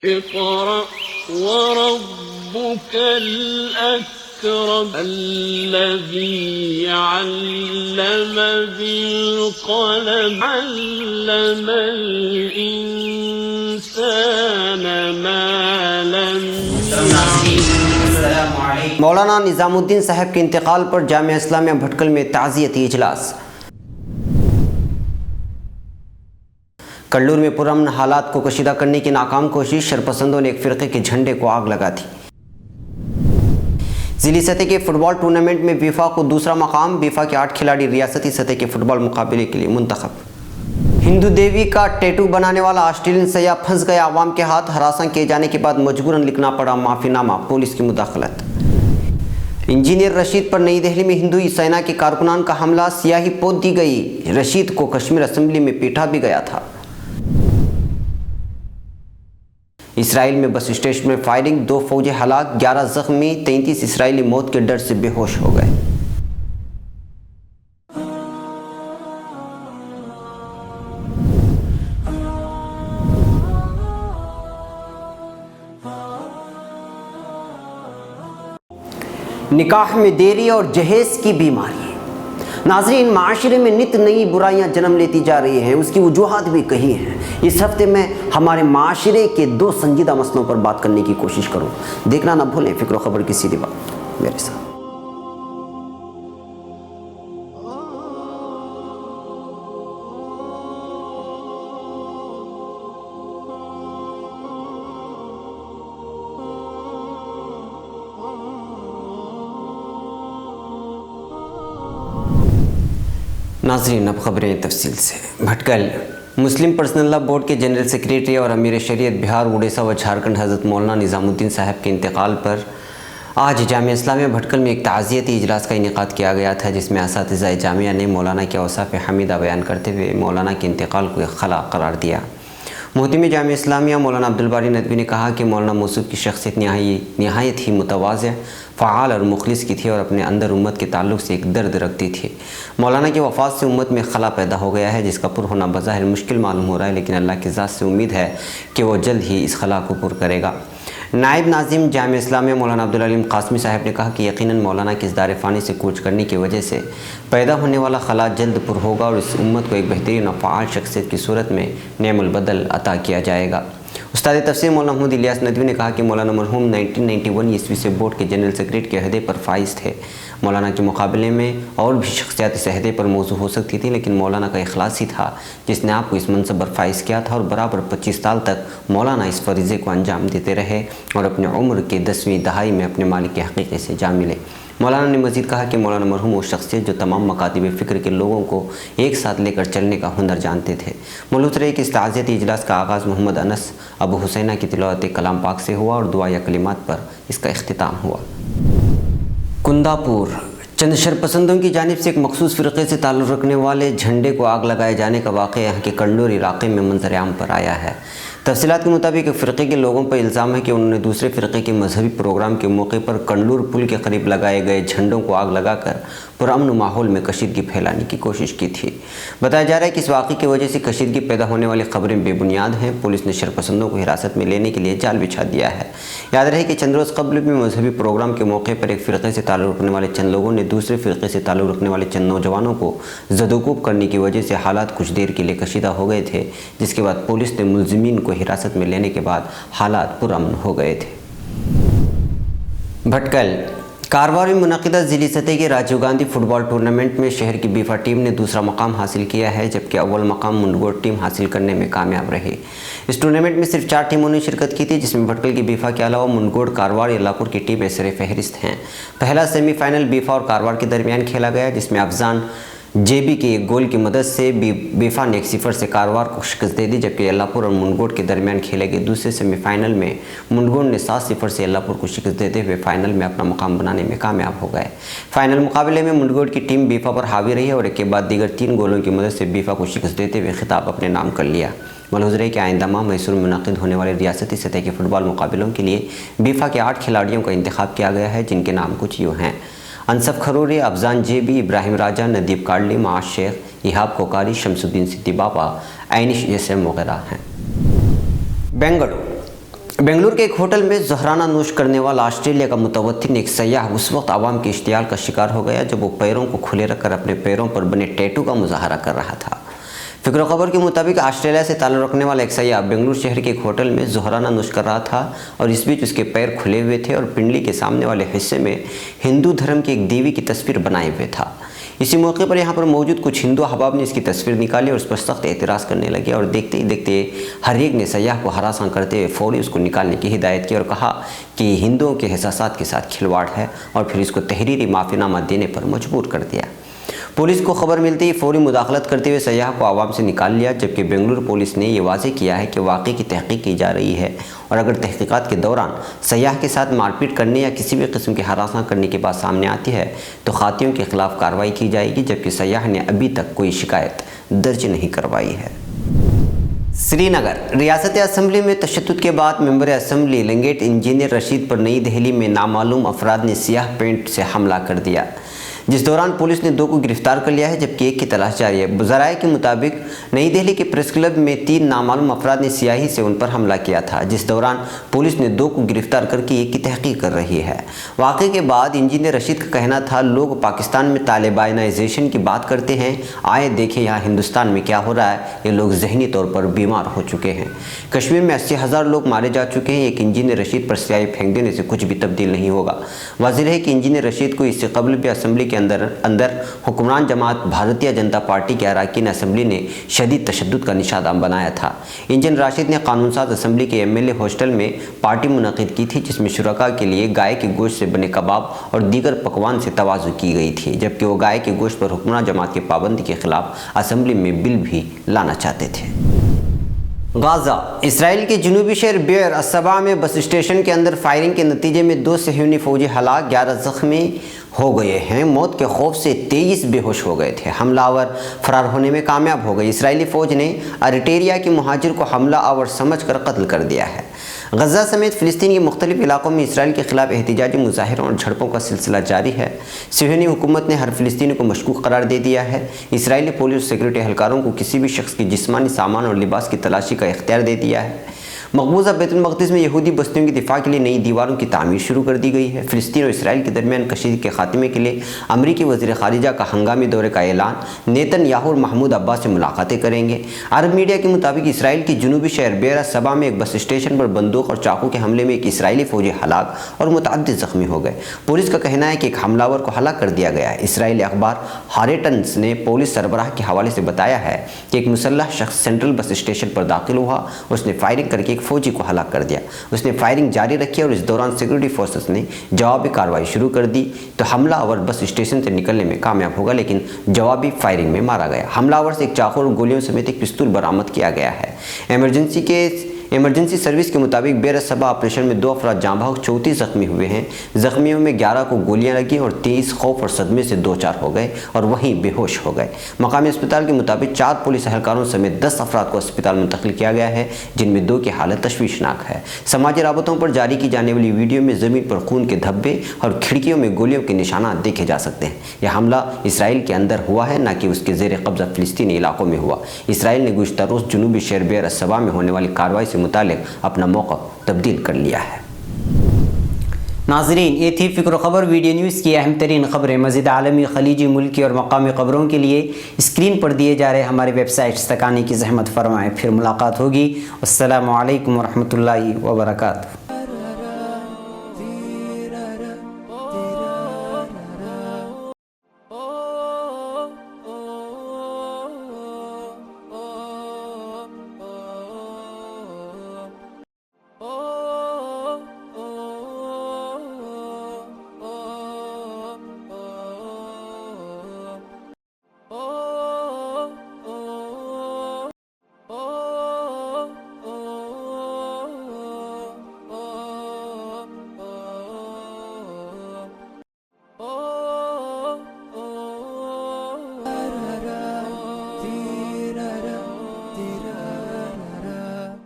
اقرأ وربك الأكرم الذي علم بالقلم علم الإنسان ما لم يعلم. مولانا نظام الدین صاحب کے انتقال پر جامعہ اسلامیہ بھٹکل میں تعزیتی اجلاس. کلور میں پرامن حالات کو کشیدہ کرنے کی ناکام کوشش، شرپسندوں نے ایک فرقے کے جھنڈے کو آگ لگا دی. ضلعی سطح کے فٹ بال ٹورنامنٹ میں بیفا کو دوسرا مقام، بیفا کے 8 کھلاڑی ریاستی سطح کے فٹ بال مقابلے کے لیے منتخب. ہندو دیوی کا ٹیٹو بنانے والا آسٹریلین سیاح پھنس گیا عوام کے ہاتھ، ہراساں کیے جانے کے بعد مجبوراً لکھنا پڑا معافی نامہ، پولیس کی مداخلت. انجینئر رشید پر نئی دہلی میں ہندوئی سینا کے کارکنان کا حملہ، سیاہی پوت دی گئی. رشید کو کشمیر اسمبلی میں پیٹا بھی گیا تھا. اسرائیل میں بس اسٹیشن میں فائرنگ، 2 فوجی ہلاک، 11 زخمی، 33 اسرائیلی موت کے ڈر سے بے ہوش ہو گئے. نکاح میں دیری اور جہیز کی بیماری. ناظرین، معاشرے میں نت نئی برائیاں جنم لیتی جا رہی ہیں، اس کی وجوہات بھی کئی ہیں. اس ہفتے میں ہمارے معاشرے کے 2 سنجیدہ مسئلوں پر بات کرنے کی کوشش کروں. دیکھنا نہ بھولیں فکر و خبر کی سیدھی بات میرے ساتھ. ناظرین، اب خبریں تفصیل سے. بھٹکل مسلم پرسنل لا بورڈ کے جنرل سیکریٹری اور امیر شریعت بہار، اڑیسہ و جھارکھنڈ حضرت مولانا نظام الدین صاحب کے انتقال پر آج جامعہ اسلامیہ بھٹکل میں ایک تعزیتی اجلاس کا انعقاد کیا گیا تھا، جس میں اساتذہ جامعہ نے مولانا کے اوصاف حمیدہ بیان کرتے ہوئے مولانا کے انتقال کو ایک خلا قرار دیا. محتم جامعہ اسلامیہ مولانا عبدالباری ندوی نے کہا کہ مولانا موصوف کی شخصیت نہایت ہی متواضع، فعال اور مخلص کی تھی اور اپنے اندر امت کے تعلق سے ایک درد رکھتی تھی. مولانا کی وفات سے امت میں خلا پیدا ہو گیا ہے، جس کا پر ہونا بظاہر مشکل معلوم ہو رہا ہے، لیکن اللہ کی ذات سے امید ہے کہ وہ جلد ہی اس خلا کو پر کرے گا. نائب ناظم جامعہ اسلامیہ مولانا عبدالعلیم قاسمی صاحب نے کہا کہ یقیناً مولانا کے اس دار فانی سے کوچ کرنے کی وجہ سے پیدا ہونے والا خلا جلد پر ہوگا اور اس امت کو ایک بہترین اور فعال شخصیت کی صورت میں نعم البدل عطا کیا جائے گا. استاد تفسیر مولانا محمود الیاس ندوی نے کہا کہ مولانا مرحوم 1991 عیسوی سے بورڈ کے جنرل سیکریٹری کے عہدے پر فائز تھے. مولانا کے مقابلے میں اور بھی شخصیات اس عہدے پر موضوع ہو سکتی تھی، لیکن مولانا کا اخلاص ہی تھا جس نے آپ کو اس منصب پر فائز کیا تھا اور برابر 25 سال تک مولانا اس فریضے کو انجام دیتے رہے اور اپنے عمر کے 10ویں دہائی میں اپنے مالک کے حقیقے سے جا ملے. مولانا نے مزید کہا کہ مولانا مرحوم وہ شخصیت جو تمام مکاتب فکر کے لوگوں کو ایک ساتھ لے کر چلنے کا ہنر جانتے تھے. ملوث رہے کہ اس تعزیتی اجلاس کا آغاز محمد انس ابو حسینہ کی تلاوت کلام پاک سے ہوا اور دعائیہ کلمات پر اس کا اختتام ہوا. کنداپور چند شرپسندوں کی جانب سے ایک مخصوص فرقے سے تعلق رکھنے والے جھنڈے کو آگ لگائے جانے کا واقعہ یہاں کے کنڈور علاقے میں منظر عام پر آیا ہے. تفصیلات کے مطابق ایک فرقے کے لوگوں پر الزام ہے کہ انہوں نے دوسرے فرقے کے مذہبی پروگرام کے موقع پر کنڈور پل کے قریب لگائے گئے جھنڈوں کو آگ لگا کر پرامن ماحول میں کشیدگی پھیلانے کی کوشش کی تھی. بتایا جا رہا ہے کہ اس واقعے کی وجہ سے کشیدگی پیدا ہونے والی خبریں بے بنیاد ہیں. پولیس نے شرپسندوں کو حراست میں لینے کے لیے جال بچھا دیا ہے. یاد رہے کہ چند روز قبل بھی مذہبی پروگرام کے موقع پر ایک فرقے سے تعلق رکھنے والے چند لوگوں نے دوسرے فرقے سے تعلق رکھنے والے چند نوجوانوں کو زدوکوب کرنے کی وجہ سے حالات کچھ دیر کے لیے کشیدہ ہو گئے تھے، جس کے بعد پولیس نے ملزمین کو حراست میں لینے کے بعد حالات پرامن ہو گئے تھے. بھٹکل کارواں میں منعقدہ ضلعی سطح کے راجیو گاندھی فٹ بال ٹورنامنٹ میں شہر کی بیفا ٹیم نے دوسرا مقام حاصل کیا ہے، جبکہ اول مقام منڈگوڑ ٹیم حاصل کرنے میں کامیاب رہی. اس ٹورنامنٹ میں صرف 4 ٹیموں نے شرکت کی تھی، جس میں بھٹکل کی بیفا کے علاوہ منڈگوڑ، کارواڑ، یلاپور کی ٹیمیں سر فہرست ہیں. پہلا سیمی فائنل بیفا اور کارواڑ کے درمیان کھیلا گیا، جس میں افزان جے بی کے ایک گول کی مدد سے بیفا نے 1-0 سے کارواڑ کو شکست دے دی، جبکہ یلاپور اور منڈگوڑ کے درمیان کھیلے گئے دوسرے سیمی فائنل میں منڈگوڑ نے 7-0 سے یلاپور کو شکست دیتے ہوئے فائنل میں اپنا مقام بنانے میں کامیاب ہو گئے. فائنل مقابلے میں منڈگوڑ کی ٹیم بیفا پر حاوی رہی اور ایک کے بعد دیگر 3 گولوں کی مدد سے بیفا کو شکست دیتے ہوئے خطاب اپنے نام کر لیا. ملحوظ رہے کہ آئندہ ماہ میسور میں منعقد ہونے والے ریاستی سطح کے فٹ بال مقابلوں کے لیے بیفا کے 8 کھلاڑیوں کا انتخاب کیا گیا ہے، جن کے نام کچھ یوں ہیں: انصف کھروری، افزان جے بی، ابراہیم راجہ، ندیب کارڈلی، معاذ شیخ، ایہاب کوکاری، شمس الدین صدی بابا، عینش جیسے وغیرہ ہیں. بنگلورو बेंगलुरु के एक होटल में जहराना नोश करने वाला ऑस्ट्रेलिया का मुतवत्तिन एक सयाह उस वक्त आवाम के इश्तियाल का शिकार हो गया जब वो पैरों को खुले रखकर अपने पैरों पर बने टैटू का मुजाहरा कर रहा था। फिक्र खबर के मुताबिक ऑस्ट्रेलिया से ताल्लुक़ रखने वाला एक सयाह बेंगलुरु शहर के एक होटल में जहराना नोश कर रहा था और इस बीच उसके पैर खुले हुए थे और पिंडली के सामने वाले हिस्से में हिंदू धर्म की एक देवी की तस्वीर बनाए हुए था। इसी मौके पर यहाँ पर मौजूद कुछ हिंदू अहबाब ने इसकी तस्वीर निकाली और उस पर सख्त एतराज़ करने लगे और देखते ही देखते हर एक ने सयाह को हरासा करते हुए फौरी उसको निकालने की हिदायत की और कहा कि हिंदुओं के एहसासात के साथ खिलवाड़ है और फिर इसको तहरीरी माफ़ीनामा देने पर मजबूर कर दिया। पुलिस को खबर मिलते ही फौरी मुदाखलत करते हुए सयाह को आवाम से निकाल लिया, जबकि बेंगलुरु पुलिस ने ये वाज़ेह किया है कि वाक़े की तहक़ीक़ की जा रही है और अगर तहक़ीक़ात के दौरान सयाह के साथ मारपीट करने या किसी भी किस्म की हरासा करने की बात सामने आती है तो खातियों के ख़िलाफ़ कार्रवाई की जाएगी, जबकि सयाह ने अभी तक कोई शिकायत दर्ज नहीं करवाई है। श्रीनगर रियासत असम्बली में तशद्दुद के बाद member assembly Langate engineer Rashid पर नई दिल्ली में नामालूम अफराद ने सियाह पेंट से हमला कर दिया, जिस दौरान पुलिस ने 2 को गिरफ्तार कर लिया है जबकि 1 की तलाश जारी है। ज़राए के मुताबिक नई दिल्ली के प्रेस क्लब में 3 नामालूम अफराद ने स्याही से उन पर हमला किया था, जिस दौरान पुलिस ने 2 को गिरफ्तार करके 1 की तहकीक कर रही है। वाक़े के बाद इंजीनियर रशीद का कहना था, लोग पाकिस्तान में तालिबानाइजेशन की बात करते हैं, आए देखें यहाँ हिंदुस्तान में क्या हो रहा है, ये लोग जहनी तौर पर बीमार हो चुके हैं। कश्मीर में 80,000 लोग मारे जा चुके हैं, एक इंजीनियर रशीद पर स्याही फेंक देने से कुछ भी तब्दील नहीं होगा। वाज़ेह है कि इंजीनियर रशीद को इससे कबल भी असम्बली के अंदर हुक्मरान जमात भारतीय जनता पार्टी के अरकान असम्बली ने शदीद तशद्दुद का निशाना बनाया था। इंजीनियर राशिद ने कानून साज असम्बली के MLA हॉस्टल में पार्टी मुनक़िद की थी, जिसमें शुरका के लिए गाय के गोश्त से बने कबाब और दीगर पकवान से तवाज़ु की गई थी, जबकि वो गाय के गोश्त पर हुक्मरान जमात की पाबंदी के खिलाफ असम्बली में बिल भी लाना चाहते थे। गाज़ा इसराइल के जनूबी शहर बेर अस्सबा में बस स्टेशन के अंदर फायरिंग के नतीजे में 2 सहयूनी फौजी हलाक, 11 ज़ख्मी हो गए हैं। मौत के खौफ से 23 बेहोश हो गए थे। हमलावर फरार होने में कामयाब हो गए। इसराइली फ़ौज ने अरिटेरिया के मुहाजिर को हमला आवर समझकर कत्ल कर दिया है। गज़ा समेत फ़िलिस्तीन के मुख्तलिफ इलाकों में इसराइल के ख़िलाफ़ एहतिजाजी मुज़ाहिरों और झड़पों का सिलसिला जारी है। सिहयोनी हुकूमत ने हर फ़िलिस्तीनी को मशकूक करार दे दिया है। इसराइली पुलिस और सिक्योरिटी एहलकारों को किसी भी शख्स की जिस्मानी सामान और लिबास की तलाशी का इख्तियार दे दिया है। मकबूजा बैतुल मक़दिस में यहूदी बस्तियों की दिफा के लिए नई दीवारों की तामीर शुरू कर दी गई है। फ़िलिस्तीन और इसराइल के दरमियान कशीदगी के खात्मे के लिए अमरीकी वज़ीर ख़ारिजा का हंगामी दौरे का ऐलान। नेतन्याहू और महमूद अब्बास से मुलाकातें करेंगे। अरब मीडिया के मुताबिक इसराइल की जनूबी शहर बेर अस्सबा में एक बस स्टेशन पर बंदूक और चाकू के हमले में एक इसराइली फ़ौजी हलाक और मुतअद्दिद ज़ख्मी हो गए। पुलिस का कहना है कि एक हमलावर को हलाक कर दिया गया है। इसराइली अखबार हारेटन्स ने पुलिस सरबराह के हवाले से बताया है कि एक मुसल्लह शख्स सेंट्रल बस स्टेशन पर दाखिल हुआ, उसने फायरिंग करके एक फ़ौजी को हलाक कर दिया। उसने फायरिंग जारी रखी और इस दौरान सिक्योरिटी फोर्सेस ने जवाबी कार्रवाई शुरू कर दी तो हमलावर बस स्टेशन से निकलने में कामयाब होगा, लेकिन जवाबी फायरिंग में मारा गया। हमलावर से एक चाकू और गोलियों समेत एक पिस्तौल बरामद किया गया है। इमरजेंसी सर्विस के मुताबिक बेर अस्सबा ऑपरेशन में 2 अफराद जाँ बहक, 34 ज़ख्मी हुए हैं। ज़ख्मियों में 11 को गोलियां लगी और 23 खौफ और सदमे से 2-4 हो गए और वहीं बेहोश हो गए। मकामी अस्पताल के मुताबिक 4 पुलिस एहलकारों समेत 10 अफराद को अस्पताल मुंतकिल किया गया है, जिनमें 2 की हालत तशवीशनाक है। समाजी राबतों पर जारी की जाने वाली वीडियो में ज़मीन पर खून के धब्बे और खिड़कियों में गोलियों के निशानात देखे जा सकते हैं। यह हमला इसराइल के अंदर हुआ है, न कि उसके ज़ेर कब्ज़ा फ़िलिस्तीनी इलाकों में हुआ। इसराइल ने गुज़श्ता रोज़ जनूबी शहर बेर अस्सबा में होने वाली कार्रवाई से मुतालिक अपना मौका तब्दील कर लिया है। नाज़रीन, ये थी फ़िक्र ख़बर वीडियो न्यूज़ की अहम तरीन ख़बरें। मज़ीद आलमी, खलीजी, मुल्की और मकामी ख़बरों के लिए स्क्रीन पर दिए जा रहे हमारे वेबसाइट्स तक आने की ज़हमत फरमाएँ। फिर मुलाकात होगी। अस्सलामु अलैकुम व रहमतुल्लाहि व बरकातुहू।